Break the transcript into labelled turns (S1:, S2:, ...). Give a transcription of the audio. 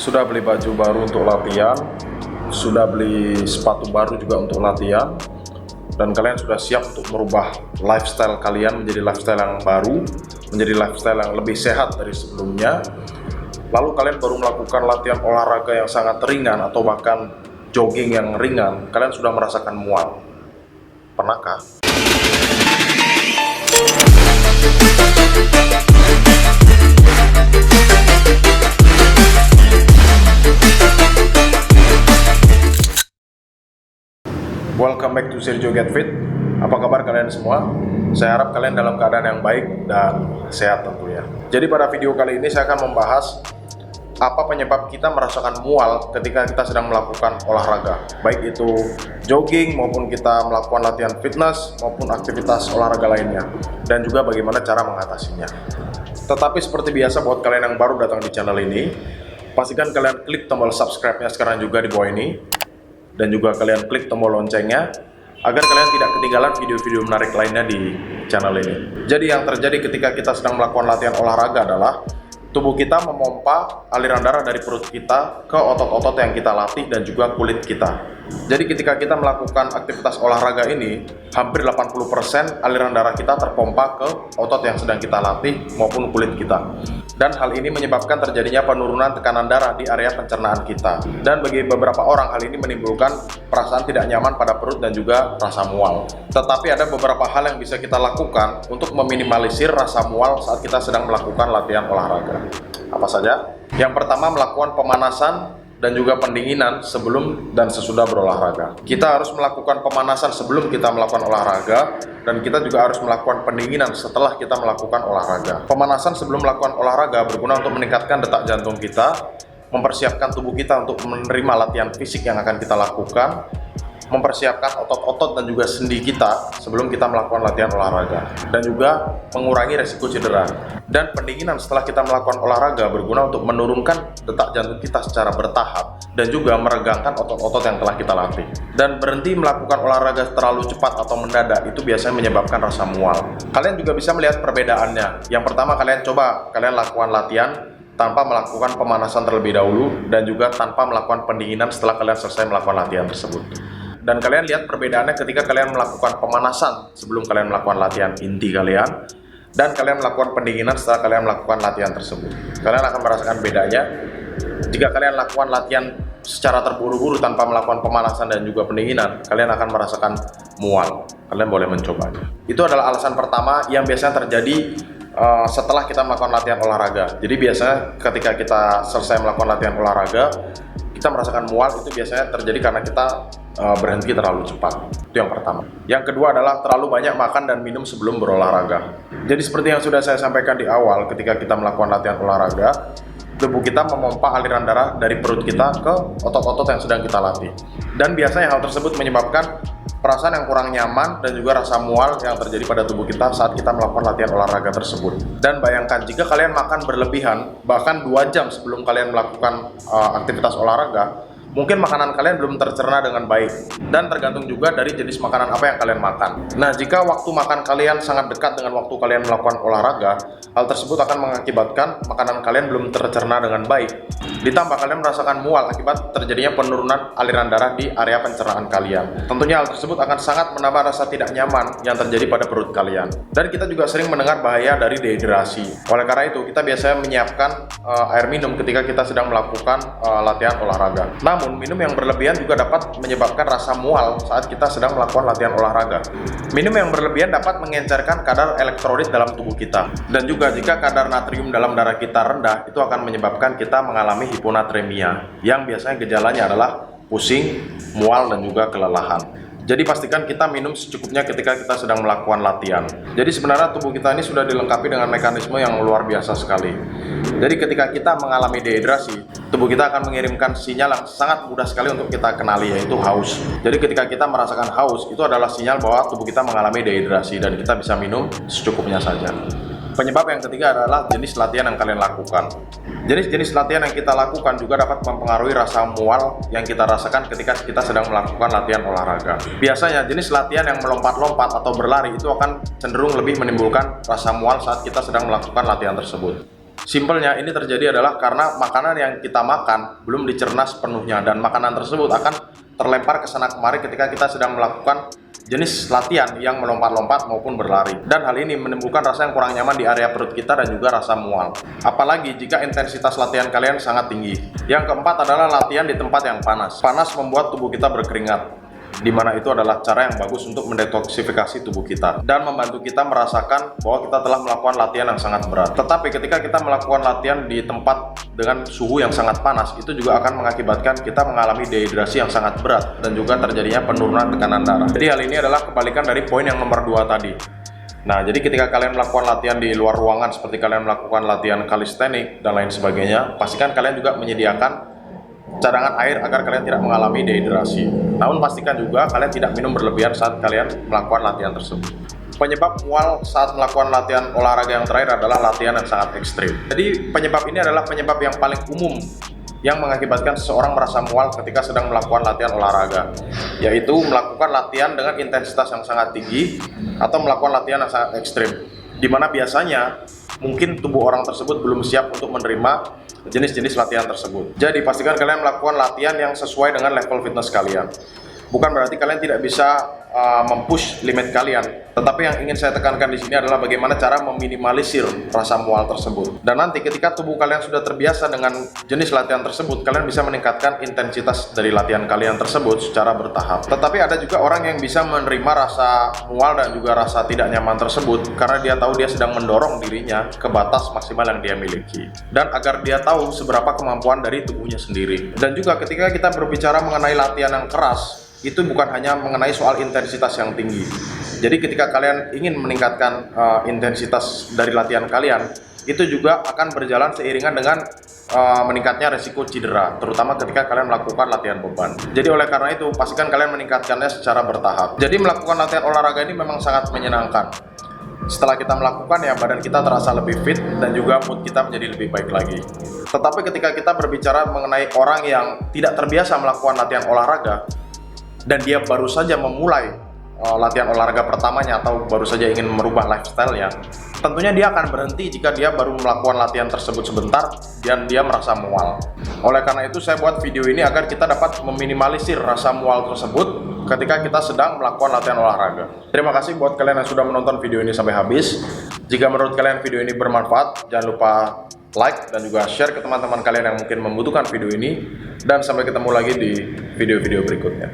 S1: sudah beli baju baru untuk latihan, sudah beli sepatu baru juga untuk latihan, dan kalian sudah siap untuk merubah lifestyle kalian menjadi lifestyle yang baru, menjadi lifestyle yang lebih sehat dari sebelumnya. Lalu kalian baru melakukan latihan olahraga yang sangat ringan atau bahkan jogging yang ringan, kalian sudah merasakan mual. Pernahkah? Welcome back to Sergio Get Fit. Apa kabar kalian semua? Saya harap kalian dalam keadaan yang baik dan sehat tentunya. Jadi pada video kali ini saya akan membahas apa penyebab kita merasakan mual ketika kita sedang melakukan olahraga, baik itu jogging maupun kita melakukan latihan fitness maupun aktivitas olahraga lainnya, dan juga bagaimana cara mengatasinya. Tetapi seperti biasa buat kalian yang baru datang di channel ini, pastikan kalian klik tombol subscribe-nya sekarang juga di bawah ini, dan juga kalian klik tombol loncengnya agar kalian tidak ketinggalan video-video menarik lainnya di channel ini. Jadi yang terjadi ketika kita sedang melakukan latihan olahraga adalah tubuh kita memompa aliran darah dari perut kita ke otot-otot yang kita latih dan juga kulit kita. Jadi ketika kita melakukan aktivitas olahraga ini, hampir 80% aliran darah kita terpompa ke otot yang sedang kita latih maupun kulit kita. Dan hal ini menyebabkan terjadinya penurunan tekanan darah di area pencernaan kita. Dan bagi beberapa orang hal ini menimbulkan perasaan tidak nyaman pada perut dan juga rasa mual. Tetapi ada beberapa hal yang bisa kita lakukan untuk meminimalisir rasa mual saat kita sedang melakukan latihan olahraga. Apa saja? Yang pertama, melakukan pemanasan dan juga pendinginan sebelum dan sesudah berolahraga. Kita harus melakukan pemanasan sebelum kita melakukan olahraga, dan kita juga harus melakukan pendinginan setelah kita melakukan olahraga. Pemanasan sebelum melakukan olahraga berguna untuk meningkatkan detak jantung kita, mempersiapkan tubuh kita untuk menerima latihan fisik yang akan kita lakukan, mempersiapkan otot-otot dan juga sendi kita sebelum kita melakukan latihan olahraga, dan juga mengurangi resiko cedera. Dan pendinginan setelah kita melakukan olahraga berguna untuk menurunkan detak jantung kita secara bertahap dan juga meregangkan otot-otot yang telah kita latih. Dan berhenti melakukan olahraga terlalu cepat atau mendadak itu biasanya menyebabkan rasa mual. Kalian juga bisa melihat perbedaannya. Yang pertama, kalian lakukan latihan tanpa melakukan pemanasan terlebih dahulu dan juga tanpa melakukan pendinginan setelah kalian selesai melakukan latihan tersebut. Dan kalian lihat perbedaannya ketika kalian melakukan pemanasan sebelum kalian melakukan latihan inti kalian, dan kalian melakukan pendinginan setelah kalian melakukan latihan tersebut. Kalian akan merasakan bedanya. Jika kalian lakukan latihan secara terburu-buru tanpa melakukan pemanasan dan juga pendinginan, kalian akan merasakan mual. Kalian boleh mencobanya. Itu adalah alasan pertama yang biasanya terjadi setelah kita melakukan latihan olahraga. Jadi biasanya ketika kita selesai melakukan latihan olahraga, kita merasakan mual, itu biasanya terjadi karena kita berhenti terlalu cepat. Itu yang pertama. Yang kedua adalah terlalu banyak makan dan minum sebelum berolahraga. Jadi seperti yang sudah saya sampaikan di awal, ketika kita melakukan latihan olahraga, tubuh kita memompa aliran darah dari perut kita ke otot-otot yang sedang kita latih. Dan biasanya hal tersebut menyebabkan perasaan yang kurang nyaman dan juga rasa mual yang terjadi pada tubuh kita saat kita melakukan latihan olahraga tersebut. Dan bayangkan jika kalian makan berlebihan, bahkan 2 jam sebelum kalian melakukan aktivitas olahraga, mungkin makanan kalian belum tercerna dengan baik, dan tergantung juga dari jenis makanan apa yang kalian makan. Nah, jika waktu makan kalian sangat dekat dengan waktu kalian melakukan olahraga, hal tersebut akan mengakibatkan makanan kalian belum tercerna dengan baik. Ditambah kalian merasakan mual akibat terjadinya penurunan aliran darah di area pencernaan kalian. Tentunya hal tersebut akan sangat menambah rasa tidak nyaman yang terjadi pada perut kalian. Dan kita juga sering mendengar bahaya dari dehidrasi. Oleh karena itu, kita biasanya menyiapkan air minum ketika kita sedang melakukan latihan olahraga. Namun, minum yang berlebihan juga dapat menyebabkan rasa mual saat kita sedang melakukan latihan olahraga. Minum yang berlebihan dapat mengencerkan kadar elektrolit dalam tubuh kita. Dan juga jika kadar natrium dalam darah kita rendah, itu akan menyebabkan kita mengalami hiponatremia, yang biasanya gejalanya adalah pusing, mual, dan juga kelelahan. Jadi pastikan kita minum secukupnya ketika kita sedang melakukan latihan. Jadi sebenarnya tubuh kita ini sudah dilengkapi dengan mekanisme yang luar biasa sekali. Jadi ketika kita mengalami dehidrasi, tubuh kita akan mengirimkan sinyal yang sangat mudah sekali untuk kita kenali, yaitu haus. Jadi ketika kita merasakan haus, itu adalah sinyal bahwa tubuh kita mengalami dehidrasi dan kita bisa minum secukupnya saja. Penyebab yang ketiga adalah jenis latihan yang kalian lakukan. Jenis latihan yang kita lakukan juga dapat mempengaruhi rasa mual yang kita rasakan ketika kita sedang melakukan latihan olahraga. Biasanya jenis latihan yang melompat-lompat atau berlari itu akan cenderung lebih menimbulkan rasa mual saat kita sedang melakukan latihan tersebut. Simpelnya ini terjadi adalah karena makanan yang kita makan belum dicerna sepenuhnya, dan makanan tersebut akan terlempar ke sana kemari ketika kita sedang melakukan jenis latihan yang melompat-lompat maupun berlari. Dan hal ini menimbulkan rasa yang kurang nyaman di area perut kita dan juga rasa mual. Apalagi jika intensitas latihan kalian sangat tinggi. Yang keempat adalah latihan di tempat yang panas. Panas membuat tubuh kita berkeringat, di mana itu adalah cara yang bagus untuk mendetoksifikasi tubuh kita dan membantu kita merasakan bahwa kita telah melakukan latihan yang sangat berat. Tetapi ketika kita melakukan latihan di tempat dengan suhu yang sangat panas, itu juga akan mengakibatkan kita mengalami dehidrasi yang sangat berat dan juga terjadinya penurunan tekanan darah. Jadi hal ini adalah kebalikan dari poin yang nomor 2 tadi. Nah, jadi ketika kalian melakukan latihan di luar ruangan, seperti kalian melakukan latihan kalistenik dan lain sebagainya, pastikan kalian juga menyediakan cadangan air agar kalian tidak mengalami dehidrasi. Namun pastikan juga kalian tidak minum berlebihan saat kalian melakukan latihan tersebut. Penyebab mual saat melakukan latihan olahraga yang terakhir adalah latihan yang sangat ekstrim. Jadi penyebab ini adalah penyebab yang paling umum yang mengakibatkan seseorang merasa mual ketika sedang melakukan latihan olahraga, yaitu melakukan latihan dengan intensitas yang sangat tinggi atau melakukan latihan yang sangat ekstrim, di mana biasanya mungkin tubuh orang tersebut belum siap untuk menerima jenis-jenis latihan tersebut. Jadi pastikan kalian melakukan latihan yang sesuai dengan level fitness kalian. Bukan berarti kalian tidak bisa mempush limit kalian, tetapi yang ingin saya tekankan di sini adalah bagaimana cara meminimalisir rasa mual tersebut. Dan nanti ketika tubuh kalian sudah terbiasa dengan jenis latihan tersebut, kalian bisa meningkatkan intensitas dari latihan kalian tersebut secara bertahap. Tetapi ada juga orang yang bisa menerima rasa mual dan juga rasa tidak nyaman tersebut karena dia tahu dia sedang mendorong dirinya ke batas maksimal yang dia miliki, dan agar dia tahu seberapa kemampuan dari tubuhnya sendiri. Dan juga ketika kita berbicara mengenai latihan yang keras, itu bukan hanya mengenai soal intensitas yang tinggi. Jadi ketika kalian ingin meningkatkan intensitas dari latihan kalian, itu juga akan berjalan seiringan dengan meningkatnya resiko cedera, terutama ketika kalian melakukan latihan beban. Jadi oleh karena itu, pastikan kalian meningkatkannya secara bertahap. Jadi melakukan latihan olahraga ini memang sangat menyenangkan. Setelah kita melakukan, ya badan kita terasa lebih fit dan juga mood kita menjadi lebih baik lagi. Tetapi ketika kita berbicara mengenai orang yang tidak terbiasa melakukan latihan olahraga, dan dia baru saja memulai latihan olahraga pertamanya atau baru saja ingin merubah lifestyle-nya, tentunya dia akan berhenti jika dia baru melakukan latihan tersebut sebentar dan dia merasa mual. Oleh karena itu saya buat video ini agar kita dapat meminimalisir rasa mual tersebut ketika kita sedang melakukan latihan olahraga. Terima kasih buat kalian yang sudah menonton video ini sampai habis. Jika menurut kalian video ini bermanfaat, jangan lupa like dan juga share ke teman-teman kalian yang mungkin membutuhkan video ini. Dan sampai ketemu lagi di video-video berikutnya.